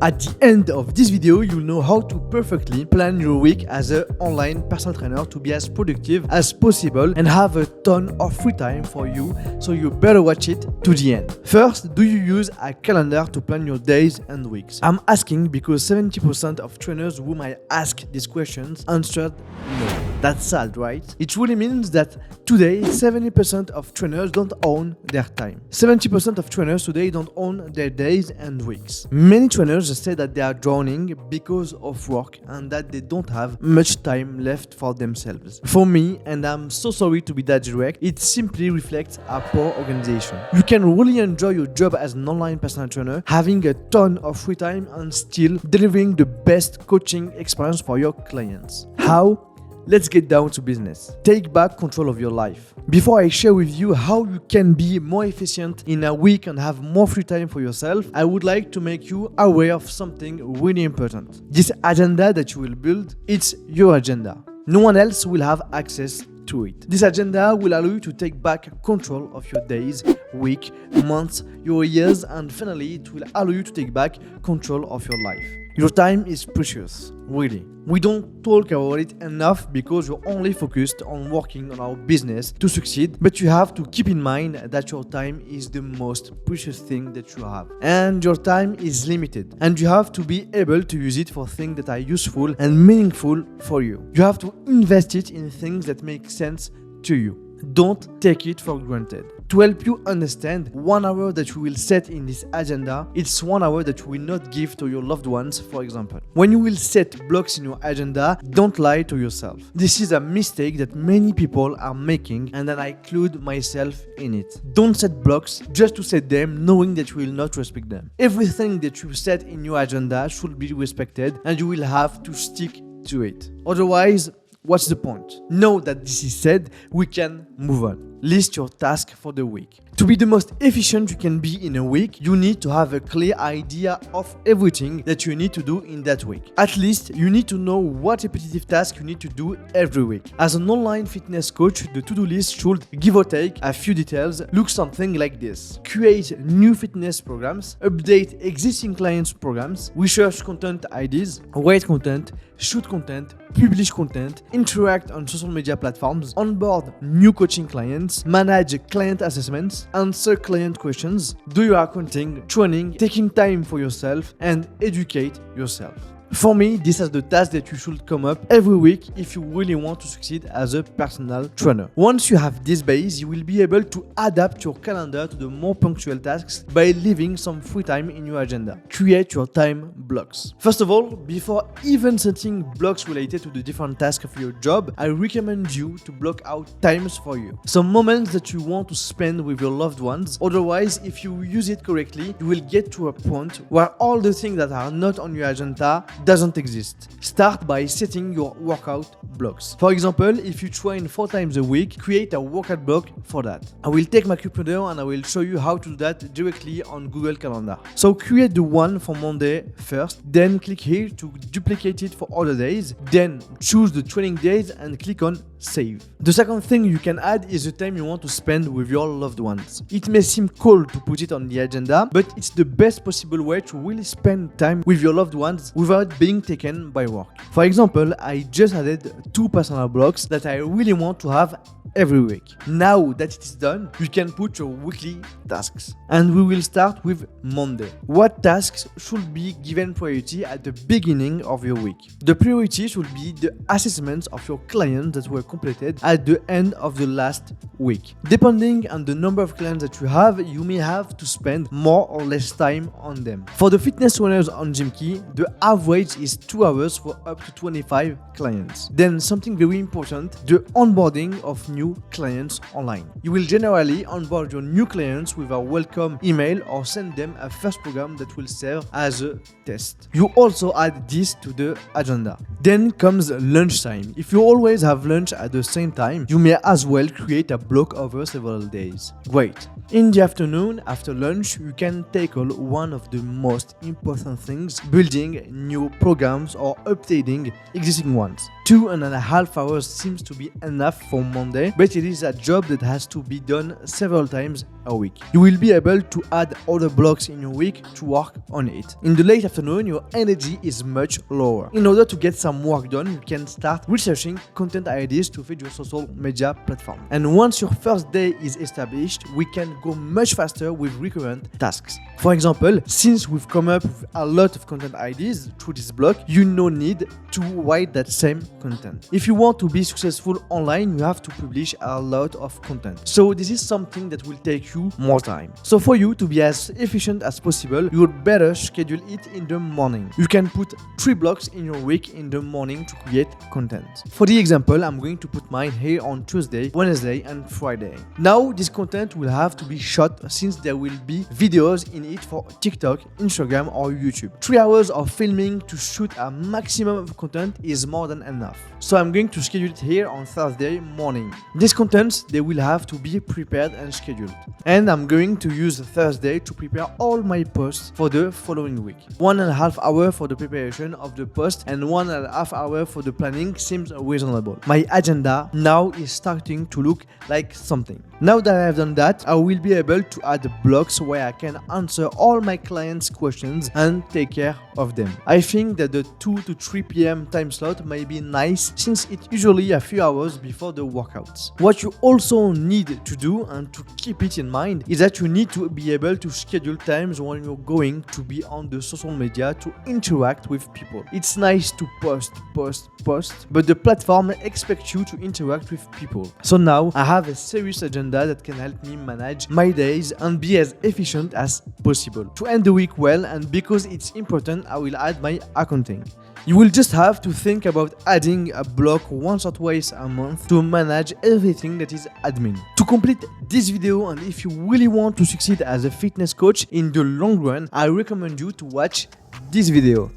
At the end of this video, you'll know how to perfectly plan your week as an online personal trainer to be as productive as possible and have a ton of free time for you, so you better watch it to the end. First, do you use a calendar to plan your days and weeks? I'm asking because 70% of trainers whom I ask these questions answered no. That's sad, right? It really means that today, 70% of trainers don't own their time. 70% of trainers today don't own their days and weeks. Many trainers say that they are drowning because of work and that they don't have much time left for themselves. For me, and I'm so sorry to be that direct, it simply reflects a poor organization. You can really enjoy your job as an online personal trainer, having a ton of free time and still delivering the best coaching experience for your clients. How? Let's get down to business. Take back control of your life. Before I share with you how you can be more efficient in a week and have more free time for yourself, I would like to make you aware of something really important. This agenda that you will build, it's your agenda. No one else will have access to it. This agenda will allow you to take back control of your days, week, months, your years, and finally it will allow you to take back control of your life. Your time is precious, really. We don't talk about it enough because we're only focused on working on our business to succeed, but you have to keep in mind that your time is the most precious thing that you have. And your time is limited, and you have to be able to use it for things that are useful and meaningful for you. You have to invest it in things that make sense to you. Don't take it for granted. To help you understand, 1 hour that you will set in this agenda, it's 1 hour that you will not give to your loved ones, for example. When you will set blocks in your agenda, don't lie to yourself. This is a mistake that many people are making, and then I include myself in it. Don't set blocks just to set them, knowing that you will not respect them. Everything that you set in your agenda should be respected, and you will have to stick to it. Otherwise, what's the point? Now that this is said, we can move on. List your task for the week. To be the most efficient you can be in a week, you need to have a clear idea of everything that you need to do in that week. At least, you need to know what repetitive task you need to do every week. As an online fitness coach, the to-do list should, give or take a few details, look something like this. Create new fitness programs, update existing clients' programs, research content ideas, write content, shoot content, publish content, interact on social media platforms, onboard new coaching clients, manage client assessments, answer client questions, do your accounting, training, taking time for yourself, and educate yourself. For me, this is the task that you should come up every week if you really want to succeed as a personal trainer. Once you have this base, you will be able to adapt your calendar to the more punctual tasks by leaving some free time in your agenda. Create your time blocks. First of all, before even setting blocks related to the different tasks of your job, I recommend you to block out times for you. Some moments that you want to spend with your loved ones. Otherwise, if you use it correctly, you will get to a point where all the things that are not on your agenda doesn't exist. Start by setting your workout blocks. For example, if you train 4 times a week, create a workout block for that. I will take my computer and I will show you how to do that directly on Google Calendar. So create the one for Monday first, then click here to duplicate it for other days, then choose the training days and click on save. The second thing you can add is the time you want to spend with your loved ones. It may seem cold to put it on the agenda, but it's the best possible way to really spend time with your loved ones without being taken by work. For example, I just added 2 personal blocks that I really want to have every week. Now that it is done, you can put your weekly tasks. And we will start with Monday. What tasks should be given priority at the beginning of your week? The priority should be the assessments of your clients that were completed at the end of the last week. Depending on the number of clients that you have, you may have to spend more or less time on them. For the fitness trainers on Gymkee, the average is 2 hours for up to 25 clients. Then something very important, the onboarding of new clients online. You will generally onboard your new clients with a welcome email or send them a first program that will serve as a test. You also add this to the agenda. Then comes lunchtime. If you always have lunch at the same time, you may as well create a block over several days. Great. In the afternoon, after lunch, you can tackle one of the most important things, building new programs or updating existing ones. 2.5 hours seems to be enough for Monday, day, but it is a job that has to be done several times a week. You will be able to add other blocks in your week to work on it. In the late afternoon, your energy is much lower. In order to get some work done, you can start researching content ideas to feed your social media platform. And once your first day is established, we can go much faster with recurrent tasks. For example, since we've come up with a lot of content ideas through this block, you no need to write that same content. If you want to be successful online, you have to publish a lot of content. So this is something that will take you more time. So for you to be as efficient as possible, you would better schedule it in the morning. You can put 3 blocks in your week in the morning to create content. For the example, I'm going to put mine here on Tuesday, Wednesday and Friday. Now this content will have to be shot since there will be videos in it for TikTok, Instagram or YouTube. 3 hours of filming to shoot a maximum of content is more than enough. So I'm going to schedule it here on Thursday morning. These contents, they will have to be prepared and scheduled. And I'm going to use Thursday to prepare all my posts for the following week. 1.5 hours for the preparation of the post and 1.5 hours for the planning seems reasonable. My agenda now is starting to look like something. Now that I have done that, I will be able to add blocks where I can answer all my clients' questions and take care of them. I think that the 2 to 3 p.m. time slot may be nice since it's usually a few hours before the workouts. What you also need to do, and to keep it in mind, is that you need to be able to schedule times when you're going to be on the social media to interact with people. It's nice to post, but the platform expects you to interact with people. So now I have a serious agenda that can help me manage my days and be as efficient as possible. To end the week well, and because it's important, I will add my accounting. You will just have to think about adding a block once or twice a month to manage everything that is admin. To complete this video, and if you really want to succeed as a fitness coach in the long run, I recommend you to watch this video.